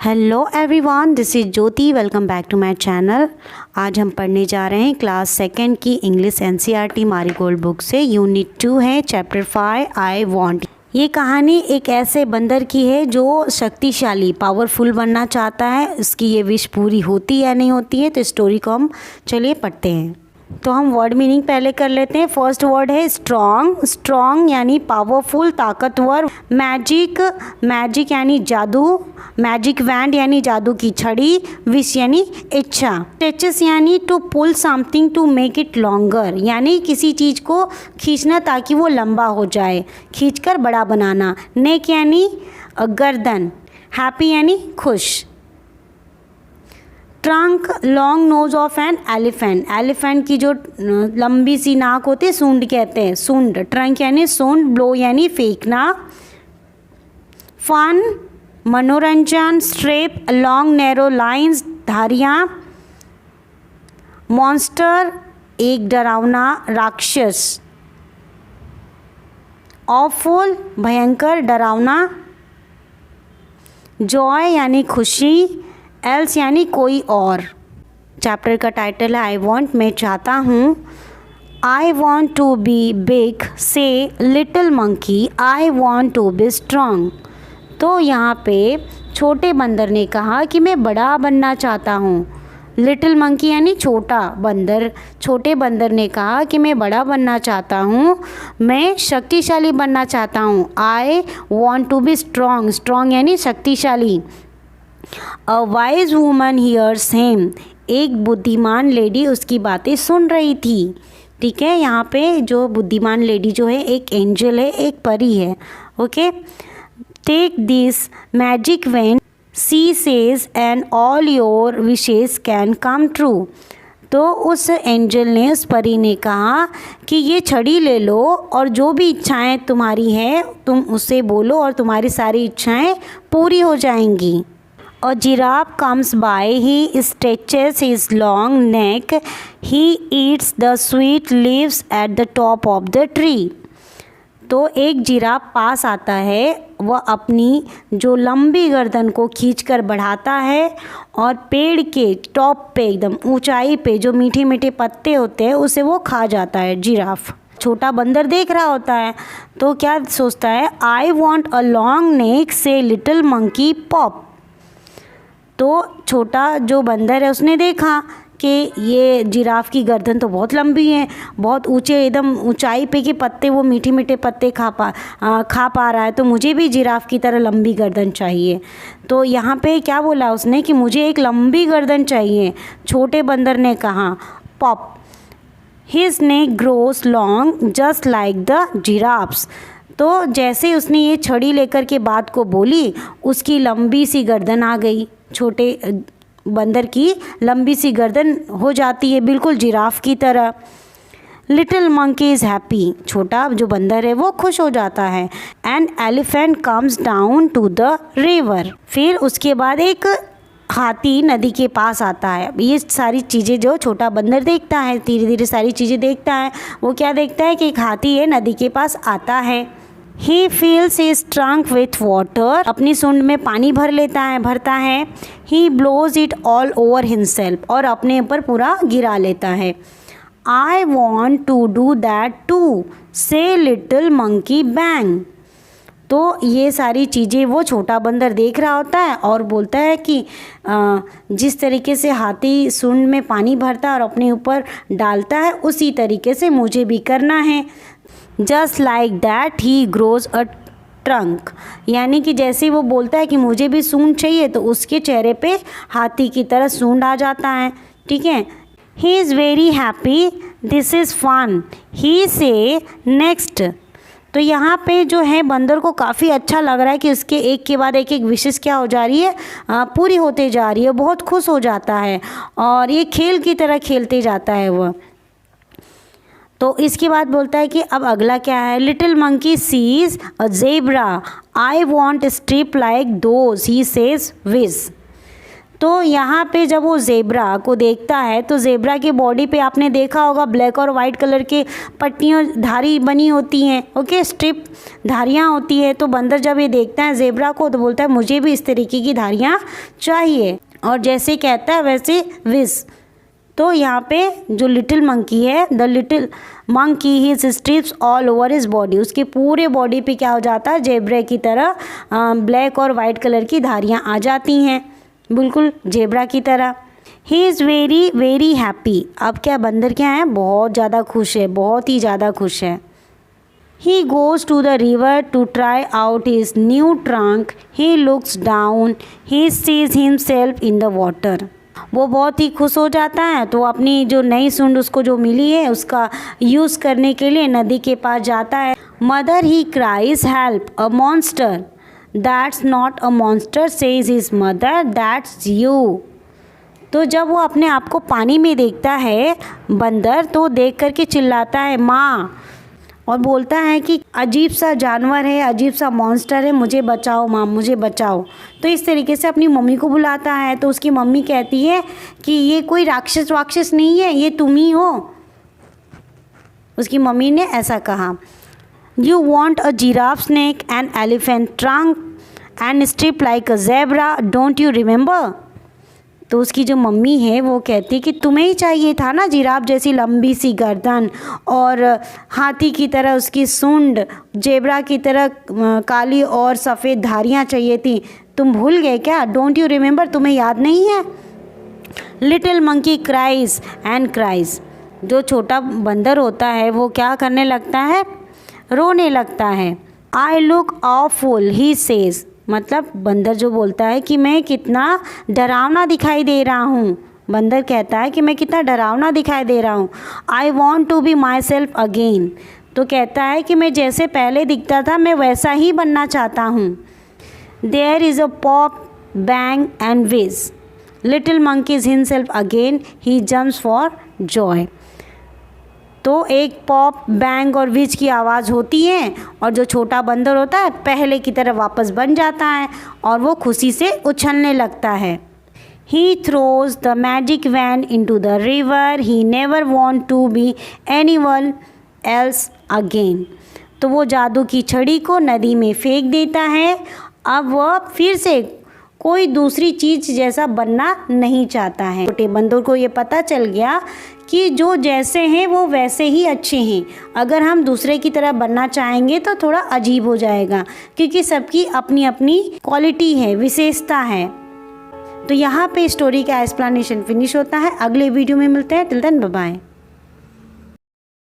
Hello everyone, this is Jyoti. Welcome back to my channel. आज हम पढ़ने जा रहे हैं क्लास सेकंड की इंग्लिश एनसीईआरटी मारीगोल्ड बुक से। यूनिट 2 है, चैप्टर 5 आई वांट। ये कहानी एक ऐसे बंदर की है जो शक्तिशाली पावरफुल बनना चाहता है। इसकी ये विश पूरी होती है या नहीं होती है, तो स्टोरी को हम चलिए पढ़ते हैं। तो हम वर्ड मीनिंग पहले कर लेते हैं। फर्स्ट वर्ड है स्ट्रॉन्ग। स्ट्रॉन्ग यानी पावरफुल, ताकतवर। मैजिक, मैजिक यानी जादू। मैजिक वैंड यानी जादू की छड़ी। विश यानी इच्छा। स्ट्रेचेस यानी to pull something to make it longer, यानी किसी चीज़ को खींचना ताकि वो लंबा हो जाए, खींचकर बड़ा बनाना। नेक यानी गर्दन। हैप्पी यानी खुश। Trunk, long nose of an elephant. Elephant की जो लंबी सी नाक होती है सूंड कहते हैं, सूंड। ट्रंक यानी सूंड। ब्लो यानी फेंकना। फन, मनोरंजन। स्ट्रेप, लॉन्ग नैरो लाइंस, धारियाँ। मॉन्स्टर, एक डरावना राक्षस। ऑफुल, भयंकर, डरावना। जॉय यानी खुशी। एल्स यानी कोई और। चैप्टर का टाइटल है आई वॉन्ट, मैं चाहता हूँ। I want to be big say little monkey, I want to be strong. तो यहाँ पे छोटे बंदर ने कहा कि मैं बड़ा बनना चाहता हूँ। लिटिल मंकी यानी छोटा बंदर। छोटे बंदर ने कहा कि मैं बड़ा बनना चाहता हूँ, मैं शक्तिशाली बनना चाहता हूँ। I want to be strong. Strong यानी शक्तिशाली। A wise woman hears him. एक बुद्धिमान लेडी उसकी बातें सुन रही थी। ठीक है, यहाँ पे जो बुद्धिमान लेडी जो है एक एंजल है, एक परी है। Okay, take this magic wand, she says, and all your wishes can come true. तो उस एंजल ने, उस परी ने कहा कि ये छड़ी ले लो और जो भी इच्छाएं तुम्हारी हैं तुम उससे बोलो और तुम्हारी सारी इच्छाएं पूरी हो जाएंगी। A giraffe comes by, he stretches his long neck, he eats the sweet leaves at the top of the tree. तो एक जिराफ पास आता है, वह अपनी जो लंबी गर्दन को खींचकर बढ़ाता है और पेड़ के टॉप पे, एकदम ऊंचाई पे जो मीठे मीठे पत्ते होते हैं उसे वो खा जाता है जिराफ। छोटा बंदर देख रहा होता है तो क्या सोचता है, I want a long neck से लिटिल मंकी पॉप। तो छोटा जो बंदर है उसने देखा कि ये जिराफ की गर्दन तो बहुत लंबी है, बहुत ऊंचे एकदम ऊंचाई पे के पत्ते, वो मीठे मीठे पत्ते खा पा रहा है, तो मुझे भी जिराफ की तरह लंबी गर्दन चाहिए। तो यहाँ पे क्या बोला उसने कि मुझे एक लंबी गर्दन चाहिए। छोटे बंदर ने कहा pop, his neck grows long just like the giraffes. तो जैसे उसने ये छड़ी लेकर के बात को बोली, उसकी लंबी सी गर्दन आ गई। छोटे बंदर की लंबी सी गर्दन हो जाती है बिल्कुल जिराफ की तरह। Little monkey is happy. छोटा जो बंदर है वो खुश हो जाता है। And elephant comes down to the river. फिर उसके बाद एक हाथी नदी के पास आता है। ये सारी चीज़ें जो छोटा बंदर देखता है, धीरे धीरे सारी चीज़ें देखता है। वो क्या देखता है कि एक हाथी है नदी के पास आता है। He fills his trunk with water. अपनी सूंड में पानी भरता है। He blows it all over himself. और अपने ऊपर पूरा गिरा लेता है। I want to do that too. Say little monkey bang. तो ये सारी चीज़ें वो छोटा बंदर देख रहा होता है और बोलता है कि जिस तरीके से हाथी सूंड में पानी भरता है और अपने ऊपर डालता है, उसी तरीके से मुझे भी करना है। Just like that he grows a trunk. यानी कि जैसे वो बोलता है कि मुझे भी सूंड चाहिए, तो उसके चेहरे पे हाथी की तरह सूंड आ जाता है। ठीक है, he is very happy, this is fun, he say next. तो यहाँ पे जो है बंदर को काफ़ी अच्छा लग रहा है कि उसके एक के बाद एक विशेष क्या हो जा रही है, पूरी होते जा रही है। बहुत खुश हो जाता है और ये खेल की तरह खेलते जाता है वह। तो इसके बाद बोलता है कि अब अगला क्या है। Little monkey sees a zebra, I want stripe like those, he says whizz. तो यहाँ पे जब वो ज़ेब्रा को देखता है तो ज़ेब्रा की बॉडी पे आपने देखा होगा ब्लैक और वाइट कलर के पट्टियों धारी बनी होती हैं, ओके, स्ट्रिप धारियाँ होती है। तो बंदर जब ये देखता है ज़ेब्रा को तो बोलता है मुझे भी इस तरीके की धारियाँ चाहिए, और जैसे कहता है वैसे विस। तो यहाँ पे जो लिटिल मंकी है, the little monkey his strips all over his body, उसके पूरे बॉडी पे क्या हो जाता है, जेब्रा की तरह ब्लैक और वाइट कलर की धारियाँ आ जाती हैं, बिल्कुल जेब्रा की तरह। ही इज़ वेरी वेरी हैप्पी, अब क्या बंदर क्या है, बहुत ज़्यादा खुश है, बहुत ही ज़्यादा खुश है। He goes to the river to try out his new trunk. He looks down. He sees himself in the water. वो बहुत ही खुश हो जाता है, तो अपनी जो नई सूंड उसको जो मिली है उसका यूज़ करने के लिए नदी के पास जाता है। Mother he cries help, a monster. That's not a monster says his mother, that's you. तो जब वो अपने आप को पानी में देखता है बंदर, तो देख कर के चिल्लाता है माँ, और बोलता है कि अजीब सा जानवर है, अजीब सा मॉन्स्टर है, मुझे बचाओ माँ, मुझे बचाओ। तो इस तरीके से अपनी मम्मी को बुलाता है। तो उसकी मम्मी कहती है कि ये कोई राक्षस वाक्षस नहीं है, ये तुम ही हो। उसकी मम्मी ने ऐसा कहा। You want a giraffe snake and elephant trunk and strip like a zebra, don't you remember. तो उसकी जो मम्मी है वो कहती है कि तुम्हें ही चाहिए था ना जिराफ जैसी लंबी सी गर्दन, और हाथी की तरह उसकी सूंड, जेब्रा की तरह काली और सफ़ेद धारियाँ चाहिए थी, तुम भूल गए क्या, डोंट यू रिमेंबर, तुम्हें याद नहीं है। Little monkey cries and cries, जो छोटा बंदर होता है वो क्या करने लगता है, रोने लगता है। I look awful he says, मतलब बंदर जो बोलता है कि मैं कितना डरावना दिखाई दे रहा हूँ, बंदर कहता है कि मैं कितना डरावना दिखाई दे रहा हूँ। I want to be myself again, तो कहता है कि मैं जैसे पहले दिखता था मैं वैसा ही बनना चाहता हूँ। There is a pop bang and whizz, little monkey is himself again, he jumps for joy. तो एक पॉप बैंग और विज की आवाज़ होती है, और जो छोटा बंदर होता है पहले की तरह वापस बन जाता है और वो खुशी से उछलने लगता है। He throws the magic wand into the river, he never want to be anyone else again. तो वो जादू की छड़ी को नदी में फेंक देता है, अब वह फिर से कोई दूसरी चीज़ जैसा बनना नहीं चाहता है। छोटे बंदर को ये पता चल गया कि जो जैसे हैं वो वैसे ही अच्छे हैं, अगर हम दूसरे की तरह बनना चाहेंगे तो थोड़ा अजीब हो जाएगा, क्योंकि सबकी अपनी अपनी क्वालिटी है, विशेषता है। तो यहाँ पे स्टोरी का एक्सप्लेनेशन फिनिश होता है। अगले वीडियो में मिलते हैं, टिल देन बाय बाय।